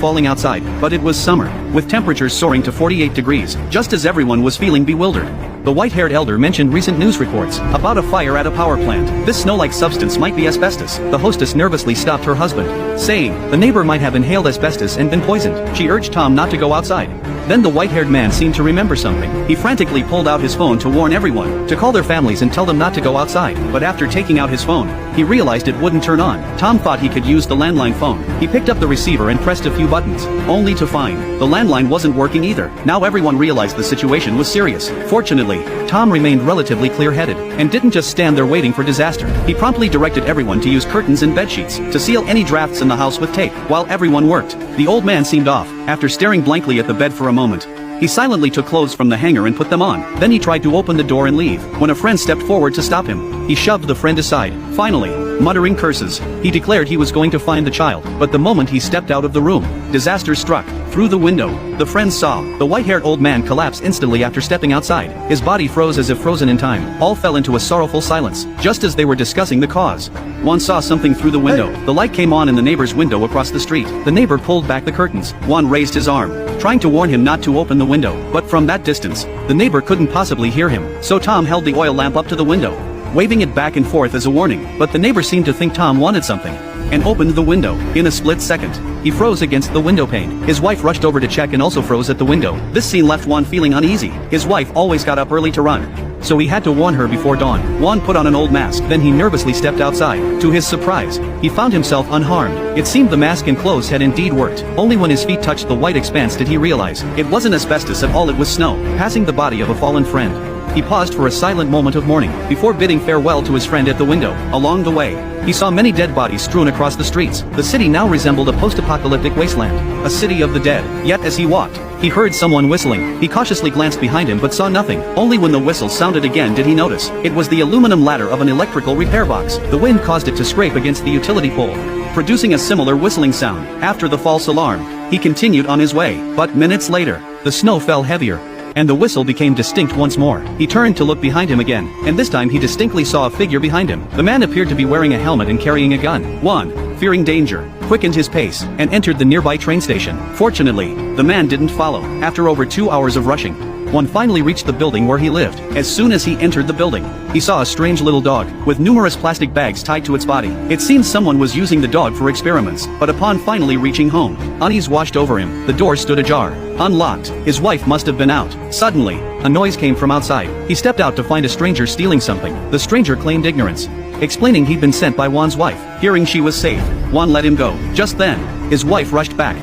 falling outside, but it was summer, with temperatures soaring to 48 degrees, just as everyone was feeling bewildered. The white-haired elder mentioned recent news reports about a fire at a power plant. This snow-like substance might be asbestos. The hostess nervously stopped her husband, saying, the neighbor might have inhaled asbestos and been poisoned. She urged Tom not to go outside. Then the white-haired man seemed to remember something. He frantically pulled out his phone to warn everyone, to call their families and tell them not to go outside. But after taking out his phone, he realized it wouldn't turn on. Tom thought he could use the landline phone. He picked up the receiver and pressed a few buttons, only to find the landline wasn't working either. Now everyone realized the situation was serious. Fortunately, Tom remained relatively clear-headed, and didn't just stand there waiting for disaster. He promptly directed everyone to use curtains and bedsheets, to seal any drafts in the house with tape, while everyone worked. The old man seemed off, after staring blankly at the bed for a moment. He silently took clothes from the hanger and put them on. Then he tried to open the door and leave, when a friend stepped forward to stop him. He shoved the friend aside. Finally, muttering curses, he declared he was going to find the child. But the moment he stepped out of the room, disaster struck. Through the window, the friend saw the white-haired old man collapse instantly after stepping outside. His body froze as if frozen in time. All fell into a sorrowful silence, just as they were discussing the cause. Juan saw something through the window. The light came on in the neighbor's window across the street. The neighbor pulled back the curtains. Juan raised his arm, trying to warn him not to open the window. But from that distance, the neighbor couldn't possibly hear him. So Tom held the oil lamp up to the window, waving it back and forth as a warning. But the neighbor seemed to think Tom wanted something, and opened the window. In a split second, he froze against the window pane. His wife rushed over to check and also froze at the window. This scene left Juan feeling uneasy. His wife always got up early to run, so he had to warn her before dawn. Juan put on an old mask, then he nervously stepped outside. To his surprise, he found himself unharmed. It seemed the mask and clothes had indeed worked. Only when his feet touched the white expanse did he realize it wasn't asbestos at all, it was snow. Passing the body of a fallen friend, he paused for a silent moment of mourning, before bidding farewell to his friend at the window. Along the way, he saw many dead bodies strewn across the streets. The city now resembled a post-apocalyptic wasteland, a city of the dead. Yet as he walked, he heard someone whistling. He cautiously glanced behind him but saw nothing. Only when the whistle sounded again did he notice. It was the aluminum ladder of an electrical repair box. The wind caused it to scrape against the utility pole, producing a similar whistling sound. After the false alarm, he continued on his way. But minutes later, the snow fell heavier, and the whistle became distinct once more. He turned to look behind him again, and this time he distinctly saw a figure behind him. The man appeared to be wearing a helmet and carrying a gun. Juan, fearing danger, quickened his pace, and entered the nearby train station. Fortunately, the man didn't follow. After over 2 hours of rushing, Juan finally reached the building where he lived. As soon as he entered the building, he saw a strange little dog, with numerous plastic bags tied to its body. It seemed someone was using the dog for experiments, but upon finally reaching home, unease washed over him. The door stood ajar, unlocked. His wife must have been out. Suddenly, a noise came from outside. He stepped out to find a stranger stealing something. The stranger claimed ignorance, explaining he'd been sent by Juan's wife. Hearing she was safe, Juan let him go. Just then, his wife rushed back,